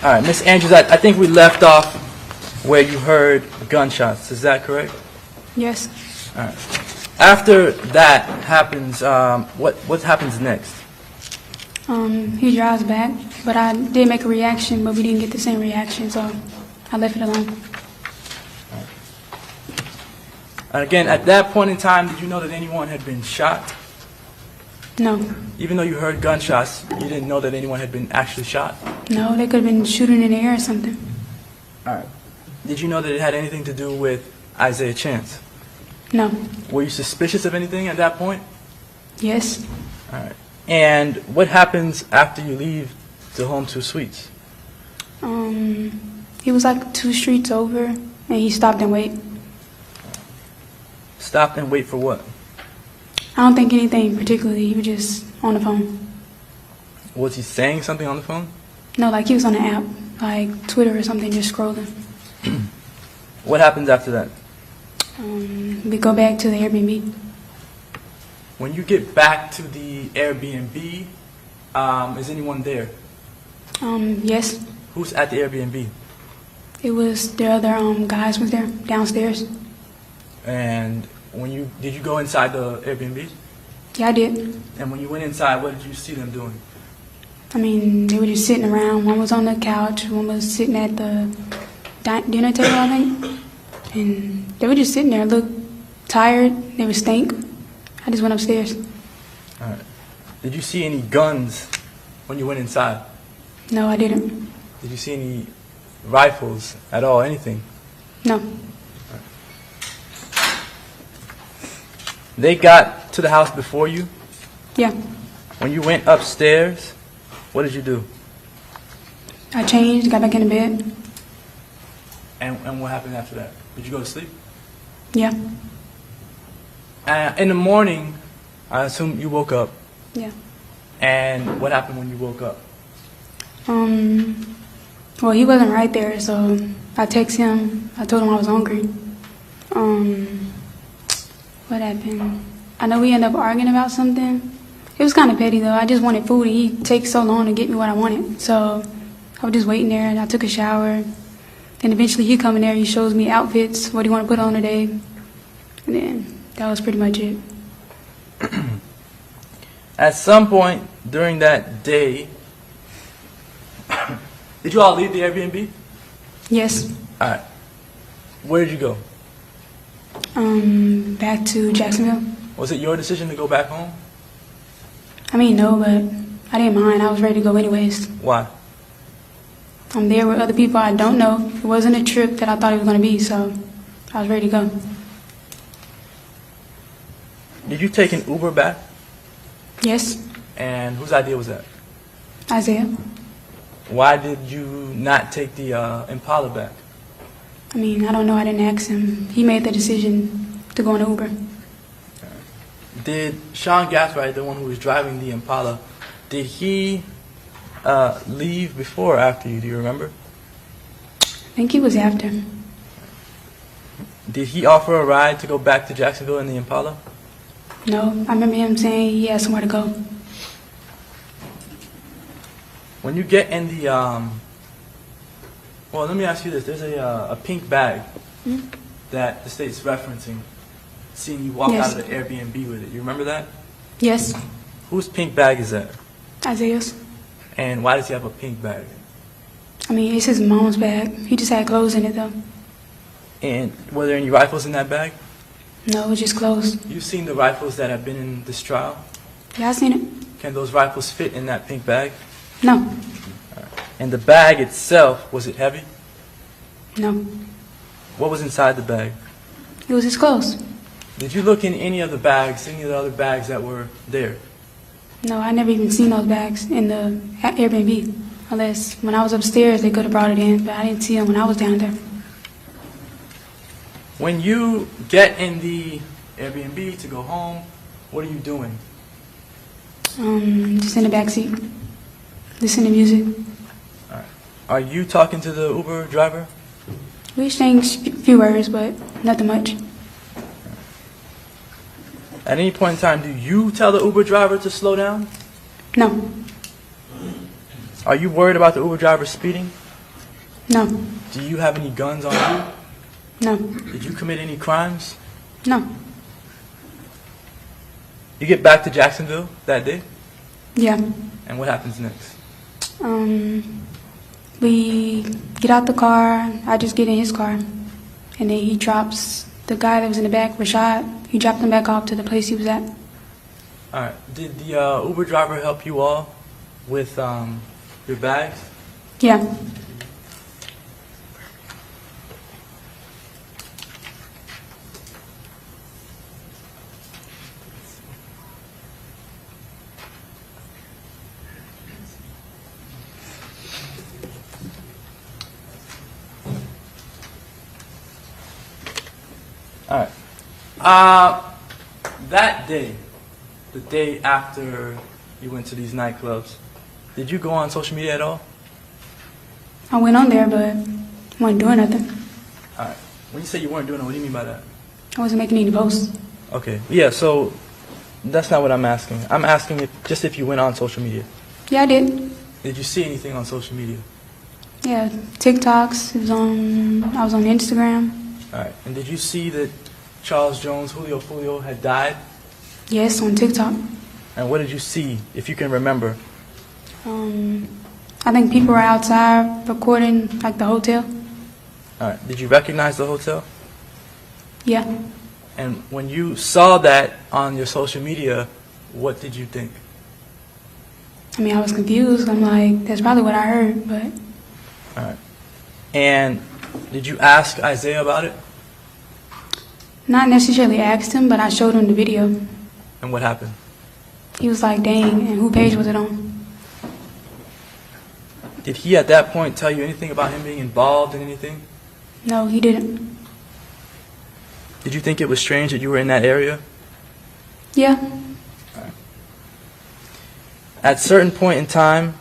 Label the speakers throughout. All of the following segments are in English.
Speaker 1: All right, Miss Andrews, I think we left off where you heard gunshots. Is that correct?
Speaker 2: Yes.
Speaker 1: All right. After that happens, what happens next?
Speaker 2: He drives back, but I did make a reaction, but we didn't get the same reaction, so I left it alone.
Speaker 1: And again, at that point in time, did you know that anyone had been shot?
Speaker 2: No.
Speaker 1: Even though you heard gunshots, you didn't know that anyone had been actually shot?
Speaker 2: No, they could have been shooting in the air or something.
Speaker 1: All right. Did you know that it had anything to do with Isaiah Chance?
Speaker 2: No.
Speaker 1: Were you suspicious of anything at that point?
Speaker 2: Yes.
Speaker 1: All right. And what happens after you leave the Home 2 Suites?
Speaker 2: He was like 2 streets over, and he stopped and waited.
Speaker 1: Stop and wait for what?
Speaker 2: I don't think anything particularly. He was just on the phone.
Speaker 1: Was he saying something on the phone?
Speaker 2: No, like he was on an app, like Twitter or something, just scrolling.
Speaker 1: What happens after that?
Speaker 2: We go back to the Airbnb.
Speaker 1: When you get back to the Airbnb, is anyone there?
Speaker 2: Yes.
Speaker 1: Who's at the Airbnb?
Speaker 2: It was the other guys was there downstairs.
Speaker 1: And did you go inside the Airbnb?
Speaker 2: Yeah, I did.
Speaker 1: And when you went inside, what did you see them doing?
Speaker 2: I mean, they were just sitting around. One was on the couch. One was sitting at the dinner table, I think. And they were just sitting there, looked tired. They were stink. I just went upstairs.
Speaker 1: All right. Did you see any guns when you went inside?
Speaker 2: No, I didn't.
Speaker 1: Did you see any rifles at all, anything?
Speaker 2: No.
Speaker 1: They got to the house before you?
Speaker 2: Yeah.
Speaker 1: When you went upstairs, what did you do?
Speaker 2: I changed, got back in the bed.
Speaker 1: And what happened after that? Did you go to sleep?
Speaker 2: Yeah.
Speaker 1: In the morning, I assume you woke up.
Speaker 2: Yeah.
Speaker 1: And what happened when you woke up?
Speaker 2: Well, he wasn't right there, so I texted him. I told him I was hungry. What happened? I know we ended up arguing about something. It was kind of petty, though. I just wanted food, and he takes so long to get me what I wanted. So I was just waiting there, and I took a shower. Then eventually he come in there, he shows me outfits, what he want to put on today. And then that was pretty much it.
Speaker 1: At some point during that day, did you all leave the Airbnb?
Speaker 2: Yes.
Speaker 1: All right. Where did you go?
Speaker 2: Back to Jacksonville.
Speaker 1: Was it your decision to go back home?
Speaker 2: I mean, no, but I didn't mind. I was ready to go anyways.
Speaker 1: Why?
Speaker 2: I'm there with other people I don't know. It wasn't a trip that I thought it was going to be, so I was ready to go.
Speaker 1: Did you take an Uber back?
Speaker 2: Yes.
Speaker 1: And whose idea was that?
Speaker 2: Isaiah.
Speaker 1: Why did you not take the Impala back?
Speaker 2: I mean, I don't know. I didn't ask him. He made the decision to go on Uber.
Speaker 1: Did Sean Gathright, the one who was driving the Impala, did he leave before or after you? Do you remember?
Speaker 2: I think he was after.
Speaker 1: Did he offer a ride to go back to Jacksonville in the Impala?
Speaker 2: No. I remember him saying he had somewhere to go.
Speaker 1: When you get in the, well, let me ask you this. There's a pink bag that the state's referencing, seeing you walk
Speaker 2: Yes.
Speaker 1: out of the Airbnb with it. You remember that?
Speaker 2: Yes.
Speaker 1: Whose pink bag is that?
Speaker 2: Isaiah's.
Speaker 1: And why does he have a pink bag?
Speaker 2: I mean, it's his mom's bag. He just had clothes in it, though.
Speaker 1: And were there any rifles in that bag?
Speaker 2: No, it was just clothes.
Speaker 1: You've seen the rifles that have been in this trial?
Speaker 2: Yeah, I seen it.
Speaker 1: Can those rifles fit in that pink bag?
Speaker 2: No.
Speaker 1: And the bag itself, was it heavy?
Speaker 2: No.
Speaker 1: What was inside the bag?
Speaker 2: It was his clothes.
Speaker 1: Did you look in any of the bags, any of the other bags that were there?
Speaker 2: No, I never even seen those bags in the Airbnb. Unless when I was upstairs, they could have brought it in, but I didn't see them when I was down there.
Speaker 1: When you get in the Airbnb to go home, what are you doing?
Speaker 2: Just in the backseat, listening to music.
Speaker 1: All right. Are you talking to the Uber driver?
Speaker 2: We exchanged a few words, but nothing much.
Speaker 1: At any point in time, do you tell the Uber driver to slow down?
Speaker 2: No.
Speaker 1: Are you worried about the Uber driver speeding?
Speaker 2: No.
Speaker 1: Do you have any guns on you?
Speaker 2: No.
Speaker 1: Did you commit any crimes?
Speaker 2: No.
Speaker 1: You get back to Jacksonville that day?
Speaker 2: Yeah.
Speaker 1: And what happens next?
Speaker 2: We get out the car. I just get in his car. And then he drops the guy that was in the back, Rashad. He dropped him back off to the place he was at.
Speaker 1: All right. Did the Uber driver help you all with your bags?
Speaker 2: Yeah.
Speaker 1: All right. That day, the day after you went to these nightclubs, did you go on social media at all?
Speaker 2: I went on there, but wasn't doing nothing.
Speaker 1: All right. When you say you weren't doing it, what do you mean by that?
Speaker 2: I wasn't making any posts.
Speaker 1: Okay. Yeah, so that's not what I'm asking. I'm asking if you went on social media.
Speaker 2: Yeah, I did.
Speaker 1: Did you see anything on social media?
Speaker 2: Yeah, TikToks. I was on Instagram.
Speaker 1: All right. And did you see that Charles Jones, Julio Foolio, had died?
Speaker 2: Yes, on TikTok.
Speaker 1: And what did you see, if you can remember?
Speaker 2: I think people were outside recording, like the hotel.
Speaker 1: All right. Did you recognize the hotel?
Speaker 2: Yeah.
Speaker 1: And when you saw that on your social media, what did you think?
Speaker 2: I mean, I was confused. I'm like, that's probably what I heard, but...
Speaker 1: All right. And did you ask Isaiah about it?
Speaker 2: Not necessarily asked him, but I showed him the video.
Speaker 1: And what happened?
Speaker 2: He was like, dang, and who page was it on?
Speaker 1: Did he at that point tell you anything about him being involved in anything?
Speaker 2: No, he didn't.
Speaker 1: Did you think it was strange that you were in that area?
Speaker 2: Yeah.
Speaker 1: All right. At a certain point in time,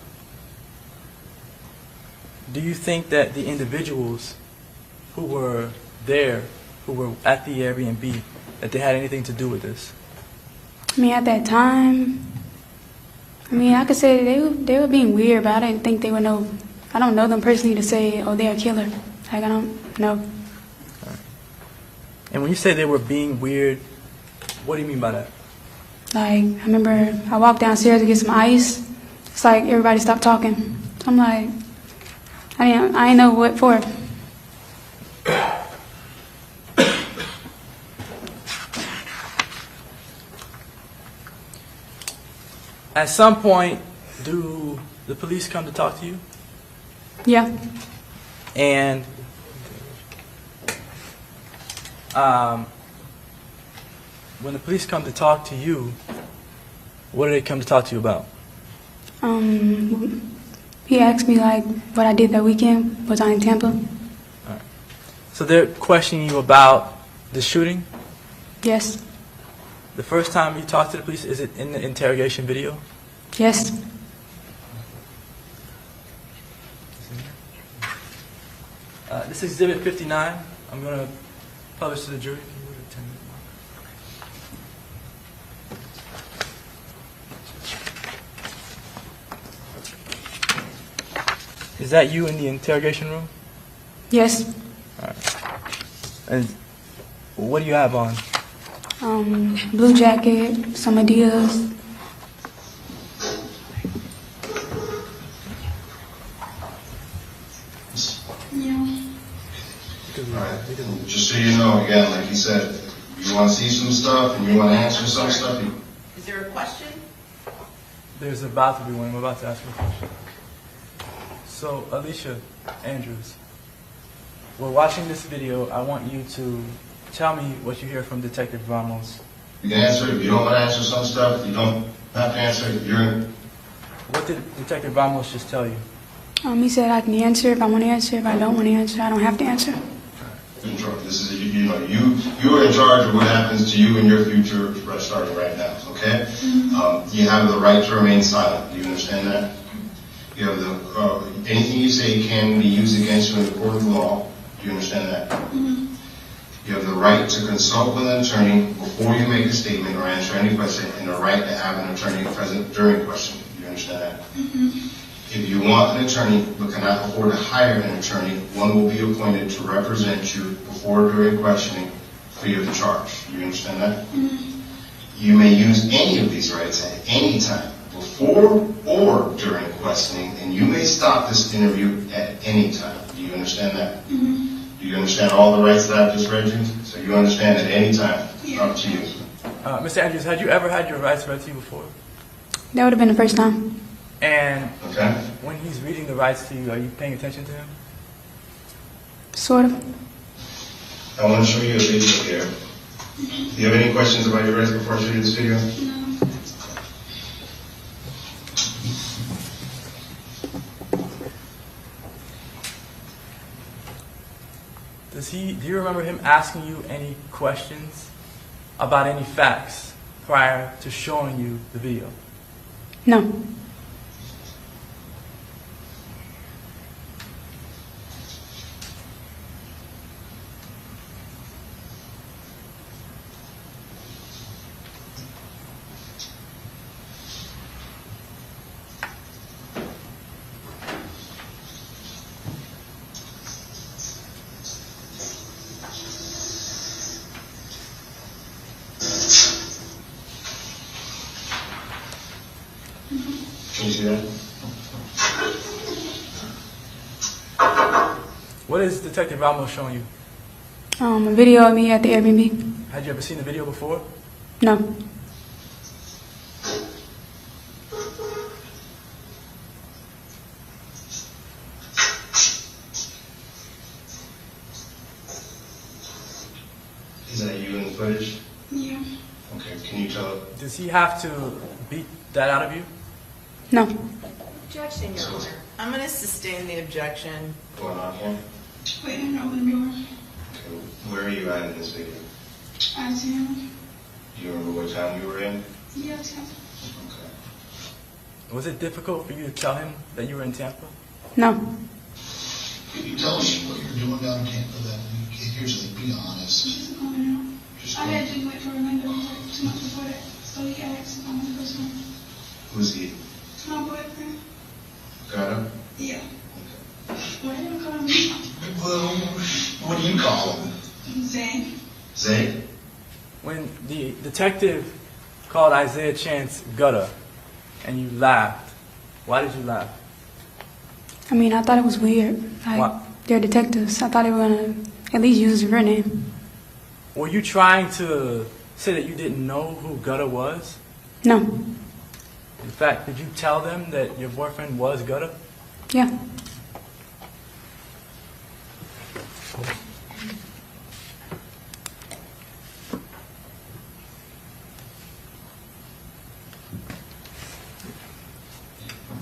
Speaker 1: do you think that the individuals who were there, who were at the Airbnb, that they had anything to do with this?
Speaker 2: I mean, at that time, I could say they were being weird, but I didn't think they would know. I don't know them personally to say, oh, they're a killer. Like, I don't know.
Speaker 1: Right. And when you say they were being weird, what do you mean by that?
Speaker 2: Like, I remember I walked downstairs to get some ice. It's like everybody stopped talking. So I'm like, I didn't know what for.
Speaker 1: At some point, do the police come to talk to you?
Speaker 2: Yeah.
Speaker 1: And when the police come to talk to you, what do they come to talk to you about?
Speaker 2: He asked me like what I did that weekend. Was I in Tampa?
Speaker 1: All right. So they're questioning you about the shooting?
Speaker 2: Yes.
Speaker 1: The first time you talked to the police, is it in the interrogation video?
Speaker 2: Yes.
Speaker 1: This is Exhibit 59. I'm going to publish to the jury. Is that you in the interrogation room?
Speaker 2: Yes.
Speaker 1: All right. And what do you have on?
Speaker 2: Blue jacket, some Adidas.
Speaker 3: Just so you know, again, like you said, you want to see some stuff and you want to answer some stuff.
Speaker 4: Is there a question?
Speaker 1: There's about to be one. I'm about to ask you a question. So, Alicia Andrews, we're watching this video. I want you to tell me what you hear from Detective Ramos.
Speaker 3: You can answer it. If you don't want to answer some stuff, you don't have to answer it.
Speaker 1: What did Detective Ramos just tell you?
Speaker 2: He said I can answer if I want to answer. If I don't want to answer, I don't have to answer.
Speaker 3: This is you are in charge of what happens to you in your future starting right now. Okay? You have the right to remain silent. Do you understand that? You have the anything you say can be used against you in the court of law. Do you understand that? You have the right to consult with an attorney before you make a statement or answer any question, and the right to have an attorney present during a question. Do you understand that? If you want an attorney but cannot afford to hire an attorney, one will be appointed to represent you before or during questioning free of charge. You understand that? Mm-hmm. You may use any of these rights at any time, before or during questioning, and you may stop this interview at any time. Do you understand that? Mm-hmm. Do you understand all the rights that I've just read you? So you understand at any time. Yeah. Up to you.
Speaker 1: Mr. Andrews, had you ever had your rights read to you before?
Speaker 2: That would have been the first time.
Speaker 1: And
Speaker 3: okay.
Speaker 1: When he's reading the rights to you, are you paying attention to him?
Speaker 2: Sort of.
Speaker 3: I want to show you a video here. Do you have any questions about your rights before I show you this video?
Speaker 2: No.
Speaker 1: Do you remember him asking you any questions about any facts prior to showing you the video?
Speaker 2: No.
Speaker 3: Can you see that?
Speaker 1: What is Detective Ramos showing you?
Speaker 2: A video of me at the Airbnb.
Speaker 1: Had you ever seen the video before?
Speaker 2: No.
Speaker 3: Is that you in the footage?
Speaker 2: Yeah.
Speaker 3: Okay, can you tell?
Speaker 1: Does he have to beat that out of you?
Speaker 2: No.
Speaker 4: Objection, Your Honor. I'm going to sustain the objection.
Speaker 3: Going on here?
Speaker 2: Wait, I'm not with you.
Speaker 3: Okay, where are you at in this video?
Speaker 2: I see him.
Speaker 3: Do you remember what town you were in?
Speaker 2: Yes.
Speaker 3: Okay.
Speaker 1: Was it difficult for you to tell him that you were in Tampa?
Speaker 2: No.
Speaker 5: Can you tell us what you're doing down in Tampa then? Here's the be honest.
Speaker 2: Just going out.
Speaker 5: Just
Speaker 2: I
Speaker 5: going.
Speaker 2: had to wait for a window like 2 months before that, so he asked if I wanted to go somewhere.
Speaker 3: Who's he?
Speaker 2: It's my boyfriend.
Speaker 3: Gutta?
Speaker 2: Yeah.
Speaker 3: Okay.
Speaker 2: What do you call me?
Speaker 5: Well, what do you call him?
Speaker 2: Zane.
Speaker 3: Zay?
Speaker 1: When the detective called Isaiah Chance Gutta and you laughed, why did you laugh?
Speaker 2: I mean, I thought it was weird. Like,
Speaker 1: What?
Speaker 2: they're detectives. I thought they were going to at least use his real name.
Speaker 1: Were you trying to say that you didn't know who Gutta was?
Speaker 2: No.
Speaker 1: In fact, did you tell them that your boyfriend was Gutta?
Speaker 2: Yeah.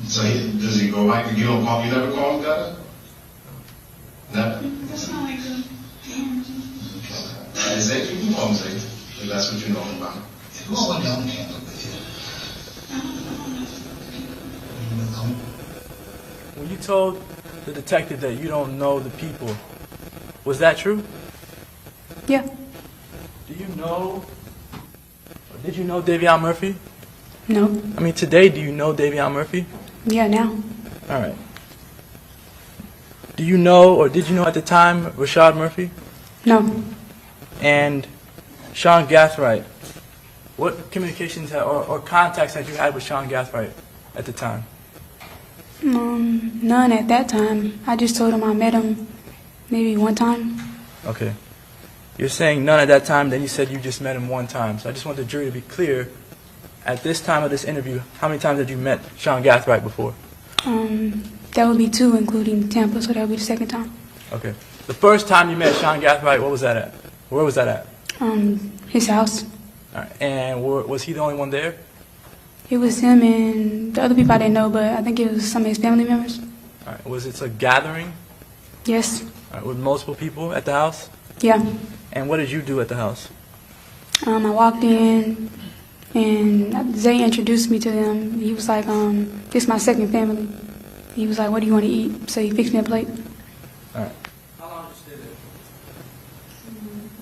Speaker 3: So does he go back? You don't call? You never call him Gutta? Never.
Speaker 2: That's not like a damn.
Speaker 3: Zay, you can call him Zay. If that's what you know him about.
Speaker 5: Who all went down to Tampa with you?
Speaker 1: When you told the detective that you don't know the people, was that true?
Speaker 2: Yeah.
Speaker 1: Do you know, or did you know Davion Murphy?
Speaker 2: No.
Speaker 1: I mean, today, do you know Davion Murphy?
Speaker 2: Yeah, now.
Speaker 1: All right. Do you know, or did you know at the time, Rashad Murphy?
Speaker 2: No.
Speaker 1: And Sean Gathright? What communications or contacts had you had with Sean Gathright at the time?
Speaker 2: None at that time. I just told him I met him maybe one time.
Speaker 1: Okay. You're saying none at that time, then you said you just met him one time. So I just want the jury to be clear. At this time of this interview, how many times had you met Sean Gathright before?
Speaker 2: That would be 2, including Tampa, so that would be the second time.
Speaker 1: Okay. The first time you met Sean Gathright, what was that at? Where was that at?
Speaker 2: His house.
Speaker 1: All right. And was he the only one there?
Speaker 2: It was him and the other people I didn't know, but I think it was some of his family members.
Speaker 1: All right. Was it a gathering?
Speaker 2: Yes.
Speaker 1: All right. With multiple people at the house?
Speaker 2: Yeah.
Speaker 1: And what did you do at the house?
Speaker 2: I walked in, and Zay introduced me to them. He was like, this is my second family. He was like, what do you want to eat? So he fixed me a plate.
Speaker 1: All right. How long did you stay there?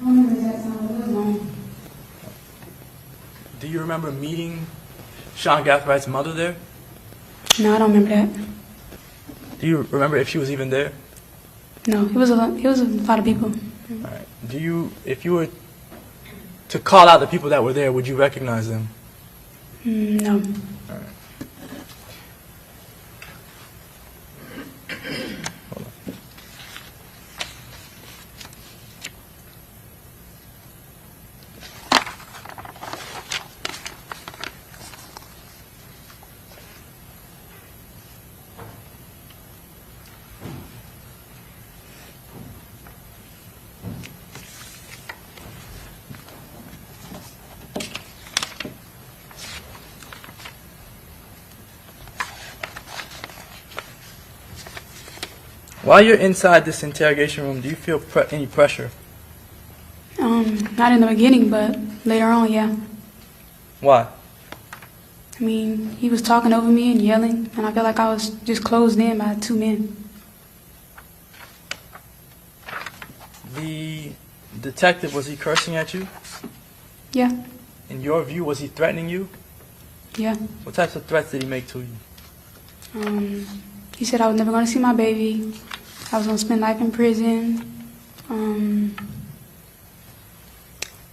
Speaker 2: I don't remember that time. It was long.
Speaker 1: Do you remember meeting Sean Gathright's mother there?
Speaker 2: No, I don't remember that.
Speaker 1: Do you remember if she was even there?
Speaker 2: No, it was a lot of people.
Speaker 1: All right. Do you, if you were to call out the people that were there, would you recognize them?
Speaker 2: No.
Speaker 1: All right. Hold on. While you're inside this interrogation room, do you feel any pressure?
Speaker 2: Not in the beginning, but later on, yeah.
Speaker 1: Why?
Speaker 2: I mean, he was talking over me and yelling, and I felt like I was just closed in by two men.
Speaker 1: The detective, was he cursing at you?
Speaker 2: Yeah,
Speaker 1: In your view, was he threatening you?
Speaker 2: yeah.
Speaker 1: What types of threats did he make to you?
Speaker 2: He said I was never going to see my baby. I was going to spend life in prison.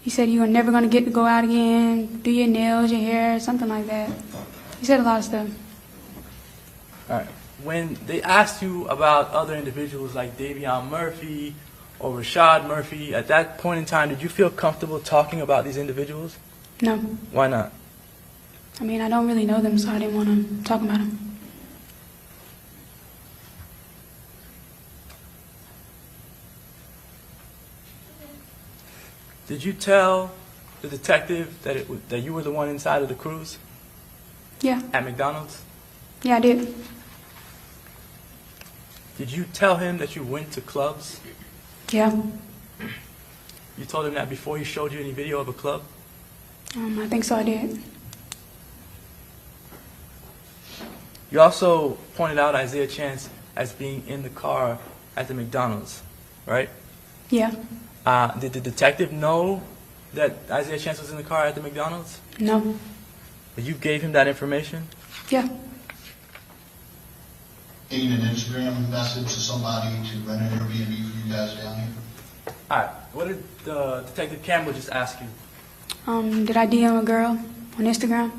Speaker 2: He said you were never going to get to go out again, do your nails, your hair, something like that. He said a lot of stuff.
Speaker 1: All right. When they asked you about other individuals like Davion Murphy or Rashad Murphy, at that point in time, did you feel comfortable talking about these individuals?
Speaker 2: No.
Speaker 1: Why not?
Speaker 2: I mean, I don't really know them, so I didn't want to talk about them.
Speaker 1: Did you tell the detective that you were the one inside of the cruise
Speaker 2: Yeah.
Speaker 1: at McDonald's?
Speaker 2: Yeah, I did.
Speaker 1: Did you tell him that you went to clubs?
Speaker 2: Yeah.
Speaker 1: You told him that before he showed you any video of a club?
Speaker 2: I think so, I did.
Speaker 1: You also pointed out Isaiah Chance as being in the car at the McDonald's, right?
Speaker 2: Yeah.
Speaker 1: Did the detective know that Isaiah Chance was in the car at the McDonald's?
Speaker 2: No.
Speaker 1: But you gave him that information?
Speaker 2: Yeah.
Speaker 5: Getting an Instagram message to somebody to rent an Airbnb for you guys down here?
Speaker 1: All right. What did Detective Campbell just ask you?
Speaker 2: Did I DM a girl on Instagram?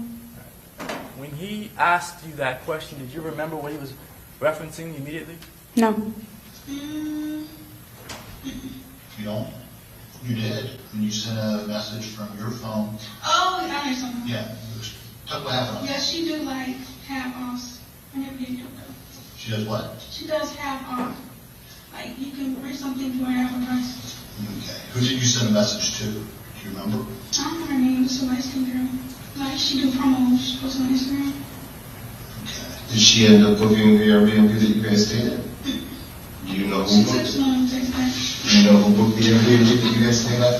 Speaker 1: When he asked you that question, did you remember what he was referencing immediately?
Speaker 2: No.
Speaker 5: You don't? You did. When you sent a message from your phone.
Speaker 6: Oh, I know something.
Speaker 5: Yeah. Tell what happened.
Speaker 6: Yeah, she do like have offs whenever you do it.
Speaker 5: She does what?
Speaker 6: She does have off. Like you can bring something to her advertise.
Speaker 5: Okay. Who did you send a message to? Do you remember?
Speaker 6: I don't know her name. It's a light skinned girl. Like she do promos. She posts on Instagram.
Speaker 5: Okay. Did she end up booking the Airbnb that you guys stayed at? Do you know
Speaker 6: She
Speaker 5: who booked
Speaker 6: texted
Speaker 5: it?
Speaker 6: on text back.
Speaker 5: Do you know who booked the Airbnb that you guys stayed at?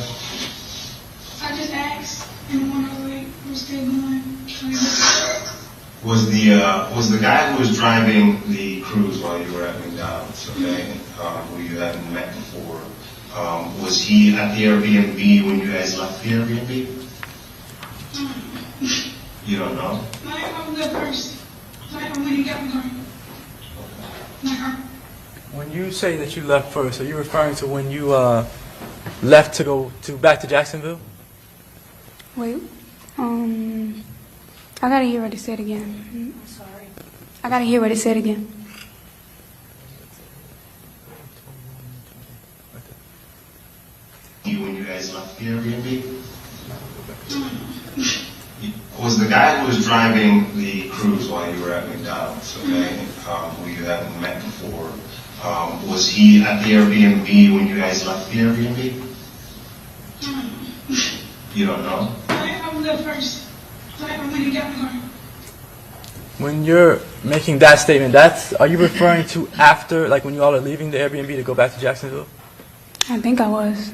Speaker 6: I just asked, and the one I was like, we're still going.
Speaker 3: Was the guy who was driving the cruise while you were at McDonald's, okay, who you hadn't met before, was he at the Airbnb when you guys left the Airbnb? You don't know?
Speaker 6: Like I was there first. Like when you got me going. Like her.
Speaker 1: When you say that you left first, are you referring to when you left to go back to Jacksonville?
Speaker 2: Wait. I gotta hear what it said again. I'm sorry. I gotta hear what it said again.
Speaker 3: When you guys left the Airbnb? Was the guy who was driving the cruise while you were at McDonald's, okay, who you hadn't met before, was he at the Airbnb when you guys left the Airbnb? You don't know?
Speaker 6: Like I was there first. Like when you got me going.
Speaker 1: When you're making that statement, are you referring to after, like when you all are leaving the Airbnb to go back to Jacksonville?
Speaker 2: I think I was.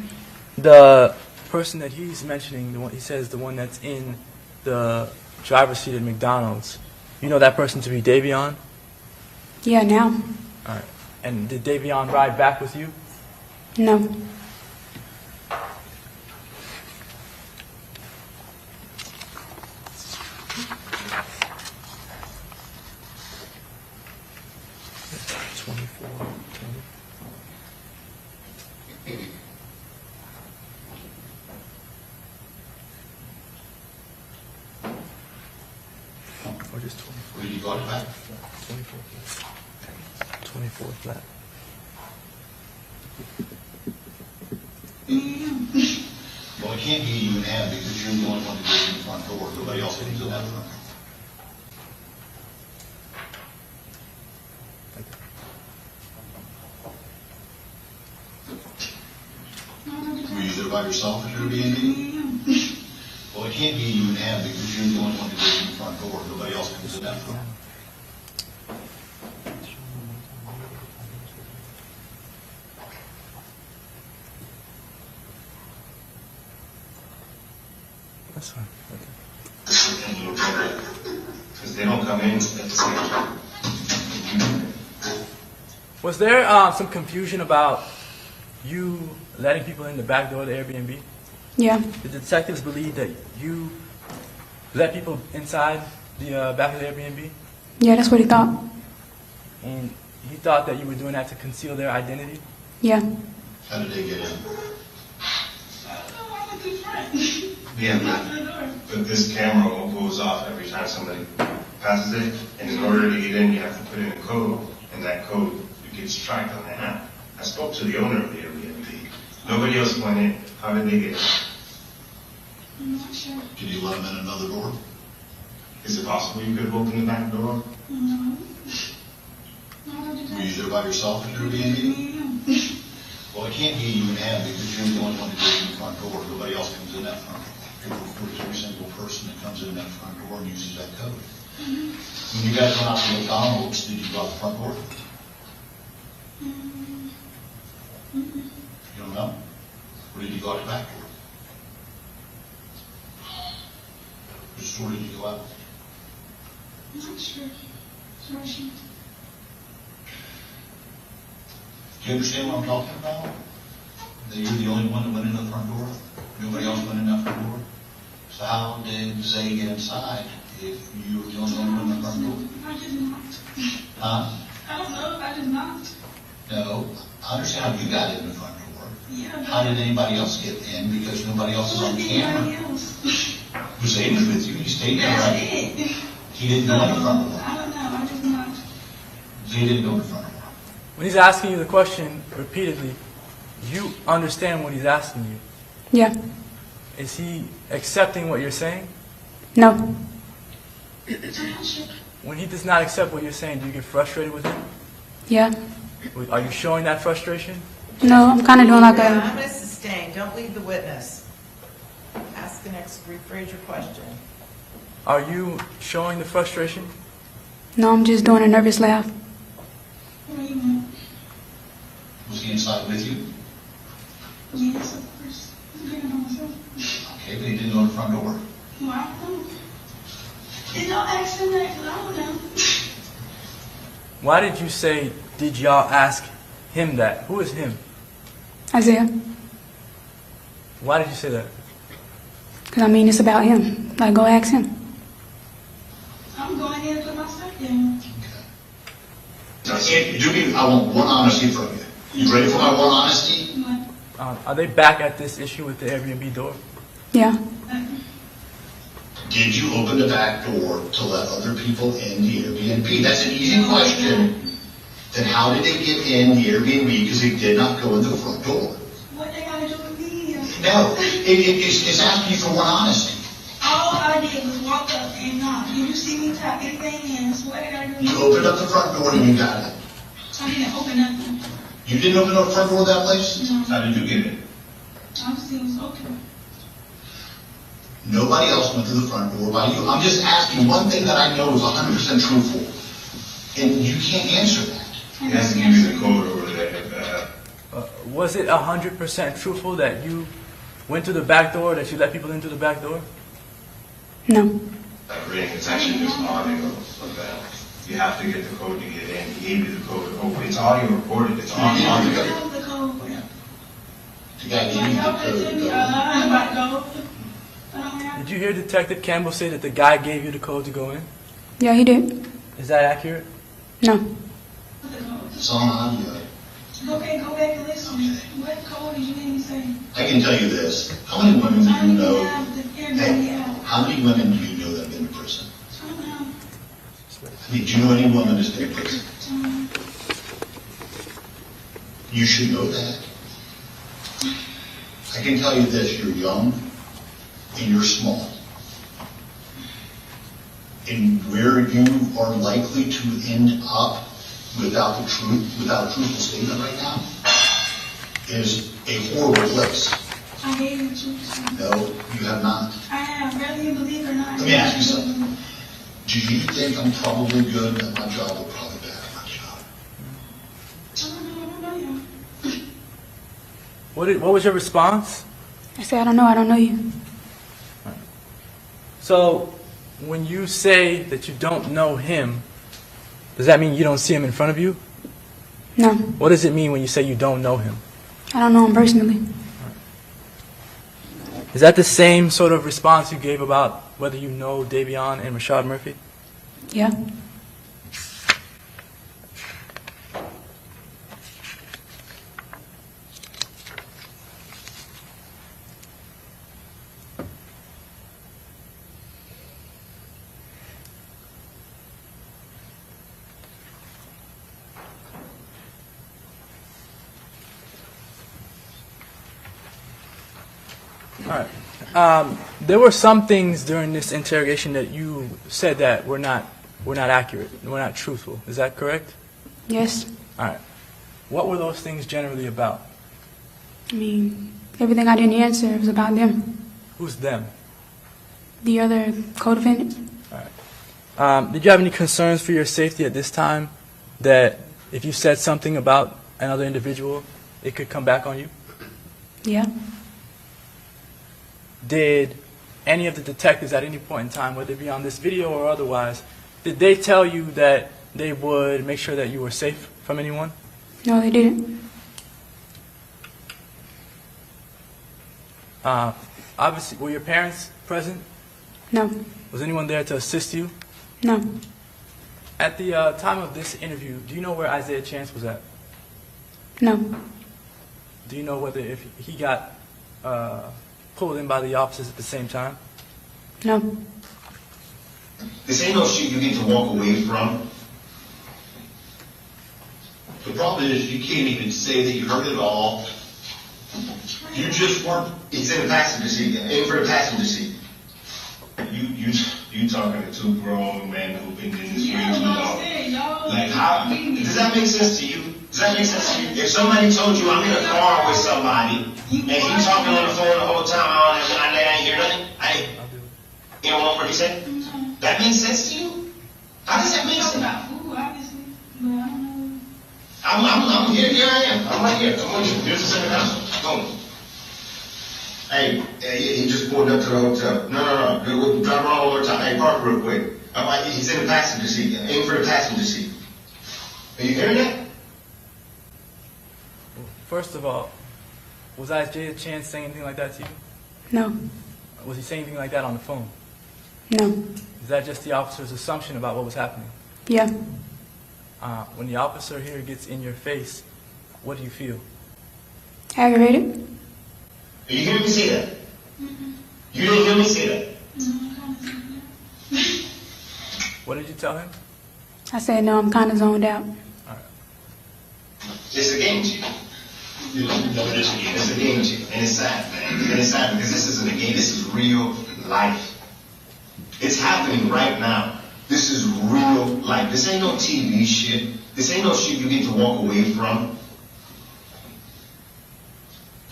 Speaker 1: The person that he's mentioning, he says the one that's in the driver's seat at McDonald's, you know that person to be Davion?
Speaker 2: Yeah, now.
Speaker 1: All right. And did Davion ride back with you?
Speaker 2: No.
Speaker 1: Or just 24?
Speaker 5: Where did you go back?
Speaker 1: 24 flat. 24 flat.
Speaker 5: Well, it can't be you and Ann because you're the only one that goes in the front door. Nobody else comes in that front door. Were you there by yourself at your Airbnb? Well, it can't be you and Ann because you're the only one that goes in the front door. Nobody else comes in that front door.
Speaker 1: That's fine.
Speaker 3: Because they don't come in at the same time.
Speaker 1: Was there some confusion about you letting people in the back door of the Airbnb?
Speaker 2: Yeah.
Speaker 1: Did the detectives believe that you let people inside the back of the Airbnb?
Speaker 2: Yeah, that's what he thought.
Speaker 1: And he thought that you were doing that to conceal their identity?
Speaker 2: Yeah.
Speaker 5: How did they get in?
Speaker 6: I don't know, I'm a good friend.
Speaker 3: Yeah, but this camera goes off every time somebody passes it, and in order to get in, you have to put in a code, and that code gets tracked on the app. I spoke to the owner of the Airbnb. Nobody else went in. How did they get in?
Speaker 6: I'm not sure.
Speaker 5: Did you let them in another door?
Speaker 3: Is it possible you could have opened the back door?
Speaker 6: No. I don't do
Speaker 5: Were you
Speaker 6: that.
Speaker 5: there by yourself at your Airbnb? Well, it can't be you and Ann because you're the only one that goes in the front door. Nobody else comes in that front door. It reports every single person that comes in that front door and uses that code. When you guys went out to McDonald's, did you go out the front door? You don't know? Or did you go out the back door? Which door did you go out?
Speaker 6: I'm not sure. Sorry, she.
Speaker 5: Do you understand what I'm talking about? That you're the only one that went in the front door? Nobody else went in that front door? So how did Zay get inside if you were the only one in the front door?
Speaker 6: I did not.
Speaker 5: Huh?
Speaker 6: I don't know. I did not.
Speaker 5: No. I understand how you got in the front door.
Speaker 6: Yeah.
Speaker 5: How did anybody else get in? Because nobody else is on camera.
Speaker 6: Anybody else?
Speaker 5: Zay was with you. You stayed there,
Speaker 6: Yes, I
Speaker 5: right?
Speaker 6: did.
Speaker 5: He didn't go in the front door.
Speaker 6: I don't know. I did not.
Speaker 5: Zay didn't go in the front door.
Speaker 1: When he's asking you the question repeatedly, you understand what he's asking you.
Speaker 2: Yeah.
Speaker 1: Is he accepting what you're saying?
Speaker 2: No.
Speaker 6: I'm not sure.
Speaker 1: When he does not accept what you're saying, do you get frustrated with him?
Speaker 2: Yeah.
Speaker 1: Are you showing that frustration?
Speaker 2: No, I'm kind of doing like
Speaker 4: I'm
Speaker 2: a,
Speaker 4: going to sustain. Don't lead the witness. Ask the next, rephrase your question.
Speaker 1: Are you showing the frustration?
Speaker 2: no, I'm just doing a nervous laugh.
Speaker 6: What do you want?
Speaker 5: Was he inside with you?
Speaker 6: Yes, of course. I'm getting on myself.
Speaker 5: Okay, but he didn't go in the front door.
Speaker 6: Well, I don't know. Did y'all ask him that? 'Cause I don't know.
Speaker 1: Why did you say, did y'all ask him that? Who is him?
Speaker 2: Isaiah.
Speaker 1: Why did you say that?
Speaker 2: Because I mean, it's about him. Like, go ask him.
Speaker 6: I'm going in and put myself down.
Speaker 5: Now, I want one honesty from you. You ready for my one honesty?
Speaker 6: What?
Speaker 1: Are they back at this issue with the Airbnb door?
Speaker 2: Yeah.
Speaker 5: Did you open the back door to let other people in the Airbnb? That's an easy question. Then how did they get in the Airbnb? Because they did not go in the front door.
Speaker 6: What they got to do with me?
Speaker 5: No, it's asking you for one honesty.
Speaker 6: All I did was walk up and knock. Did you see me type anything in? So what they got to do with
Speaker 5: You
Speaker 6: me?
Speaker 5: opened up the front door and you got it.
Speaker 6: I didn't open nothing.
Speaker 5: You didn't open up the front door of that place?
Speaker 6: No.
Speaker 3: How did you get in?
Speaker 6: I just think it's okay.
Speaker 5: Nobody else went to the front door by you. I'm just asking one thing that I know is 100% truthful. And you can't answer that.
Speaker 3: He has to give you the code over there.
Speaker 1: Was it 100% truthful that you went to the back door, that you let people into the back door?
Speaker 2: No.
Speaker 3: That ring, it's actually just audio of that. You have to get the code to get in. He gave you the code. Oh, it's audio recorded. It's on
Speaker 6: I
Speaker 3: audio.
Speaker 6: don't have the code.
Speaker 5: The guy gave
Speaker 6: Like,
Speaker 5: you
Speaker 6: y'all
Speaker 5: the
Speaker 6: could tell me,
Speaker 5: code.
Speaker 6: I'm about to go. I don't have
Speaker 1: Did you hear Detective Campbell say that the guy gave you the code to go in?
Speaker 2: Yeah, he did.
Speaker 1: Is that accurate?
Speaker 2: No.
Speaker 6: the code.
Speaker 5: It's on audio.
Speaker 6: Okay, go back and listen. What code did you hear me say?
Speaker 5: I can tell you this. How many women do you know?
Speaker 6: Everybody
Speaker 5: Hey,
Speaker 6: out.
Speaker 5: how many women do you know that have been to prison?
Speaker 6: I don't know.
Speaker 5: I mean, do you know any woman that's been to prison? You should know that. I can tell you this, you're young and you're small. And where you are likely to end up without a truthful statement right now, is a horrible place.
Speaker 6: I gave you the truth.
Speaker 5: No, you have not.
Speaker 6: I have, whether you believe it or not.
Speaker 5: Let me ask you something. Do you think I'm probably good at my job or probably bad at my job?
Speaker 6: I don't know you.
Speaker 1: What was your response?
Speaker 2: I said, I don't know you.
Speaker 1: So, when you say that you don't know him, does that mean you don't see him in front of you?
Speaker 2: No,
Speaker 1: What does it mean when you say you don't know him?
Speaker 2: I don't know him personally.
Speaker 1: Is that the same sort of response you gave about whether you know Davion and Rashad Murphy?
Speaker 2: Yeah.
Speaker 1: All right. There were some things during this interrogation that you said that were not accurate, were not truthful. Is that correct?
Speaker 2: Yes.
Speaker 1: All right. What were those things generally about?
Speaker 2: I mean, everything I didn't answer was about them.
Speaker 1: Who's them?
Speaker 2: The other co-defendants.
Speaker 1: Did you have any concerns for your safety at this time that if you said something about another individual, it could come back on you?
Speaker 2: Yeah.
Speaker 1: Did any of the detectives at any point in time, whether it be on this video or otherwise, did they tell you that they would make sure that you were safe from anyone?
Speaker 2: No, they didn't.
Speaker 1: Obviously, were your parents present?
Speaker 2: No.
Speaker 1: Was anyone there to assist you?
Speaker 2: No.
Speaker 1: At the time of this interview, do you know where Isaiah Chance was at?
Speaker 2: No.
Speaker 1: Do you know whether if he got pulled in by the officers at the same time?
Speaker 2: No.
Speaker 5: This ain't no shit you get to walk away from. The problem is you can't even say that you heard it all. You just weren't.
Speaker 3: It's in the passenger seat. Aim for the passenger seat. You talking to two grown men who've been in this
Speaker 6: Yeah,
Speaker 3: way too
Speaker 6: what I'm
Speaker 3: long.
Speaker 6: saying, y'all.
Speaker 3: Like how? Does that make sense to you? Does that make sense to you? If somebody told you I'm in a car with somebody and he's talking on the phone the whole time, I ain't hear nothing. You know what he said? That makes sense to you? How does that make
Speaker 6: Talk
Speaker 3: sense?
Speaker 6: about food, obviously, but I don't know.
Speaker 3: I'm here. Here I am. I'm right here. Come on, here's the second house. Boom. Hey, he just pulled up to the hotel. No. We'll drive around one more time. Hey, park real quick. He's in the passenger seat. Aim for the passenger seat. Are you hearing that?
Speaker 1: First of all, was Isaiah Chance saying anything like that to you?
Speaker 2: No.
Speaker 1: Was he saying anything like that on the phone?
Speaker 2: No.
Speaker 1: Is that just the officer's assumption about what was happening?
Speaker 2: Yeah.
Speaker 1: When the officer here gets in your face, what do you feel?
Speaker 2: Aggravated?
Speaker 3: Are you hearing me say that? You didn't hear me say that?
Speaker 6: No, I'm kind of saying that.
Speaker 1: What did you tell him?
Speaker 2: I said, no, I'm kind of zoned out.
Speaker 3: It's a game to you. No, it isn't. It's a game to you. And it's sad, man. And it's sad because this isn't a game. This is real life. It's happening right now. This is real life. This ain't no TV shit. This ain't no shit you get to walk away from.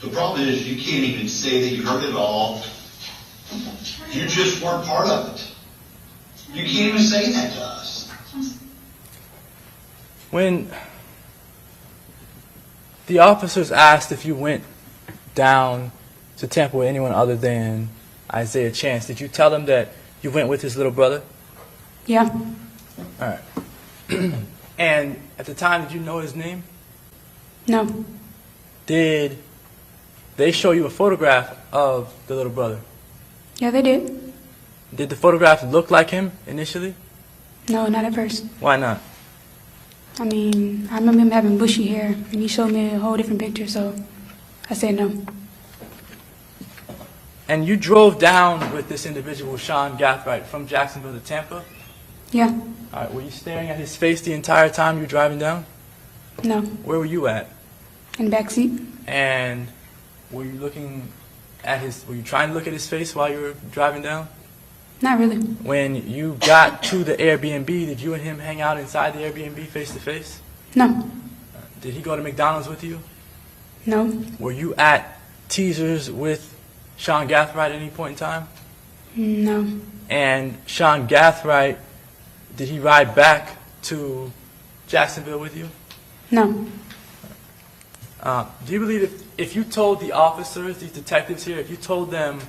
Speaker 5: The problem is you can't even say that you heard it all. You just weren't part of it. You can't even say that to us.
Speaker 1: When the officers asked if you went down to Tampa with anyone other than Isaiah Chance, did you tell them that you went with his little brother?
Speaker 2: Yeah.
Speaker 1: All right. And at the time, did you know his name?
Speaker 2: No.
Speaker 1: Did they show you a photograph of the little brother?
Speaker 2: Yeah, they did.
Speaker 1: Did the photograph look like him initially?
Speaker 2: No, not at first.
Speaker 1: Why not?
Speaker 2: I mean, I remember him having bushy hair, and he showed me a whole different picture, so I said no.
Speaker 1: And you drove down with this individual, Sean Gathright, from Jacksonville to Tampa?
Speaker 2: Yeah,
Speaker 1: All right, were you staring at his face the entire time you were driving down?
Speaker 2: no,
Speaker 1: Where were you at?
Speaker 2: in the back seat.
Speaker 1: And were you looking at were you trying to look at his face while you were driving down?
Speaker 2: Not really.
Speaker 1: When you got to the Airbnb, did you and him hang out inside the Airbnb face to face?
Speaker 2: No,
Speaker 1: Did he go to McDonald's with you?
Speaker 2: no,
Speaker 1: Were you at Teasers with Sean Gathright at any point in time?
Speaker 2: no,
Speaker 1: And Sean Gathright, did he ride back to Jacksonville with you?
Speaker 2: no.
Speaker 1: Do you believe if you told the officers, these detectives here, if you told them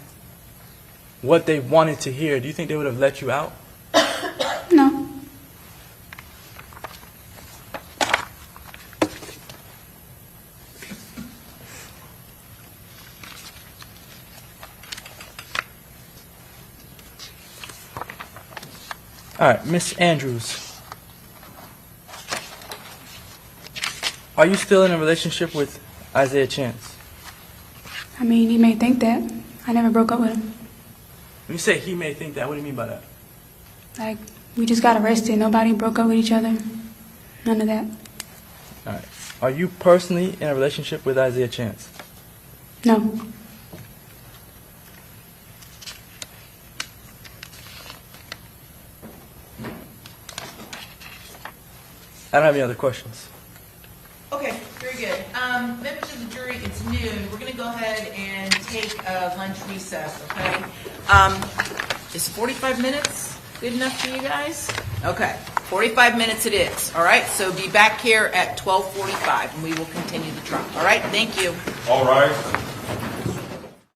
Speaker 1: what they wanted to hear, do you think they would have let you out?
Speaker 2: No.
Speaker 1: All right, Miss Andrews. Are you still in a relationship with Isaiah Chance?
Speaker 2: I mean, he may think that. I never broke up with him.
Speaker 1: When you say he may think that, what do you mean by that?
Speaker 2: Like, we just got arrested. Nobody broke up with each other. None of that.
Speaker 1: All right. Are you personally in a relationship with Isaiah Chance?
Speaker 2: No.
Speaker 1: I don't have any other questions.
Speaker 4: Okay, very good. Members of the jury, it's noon. We're going to go ahead and take a lunch recess, okay? Is 45 minutes good enough for you guys? Okay, 45 minutes it is, all right? So be back here at 12:45, and we will continue the trial, all right? Thank you.
Speaker 7: All right.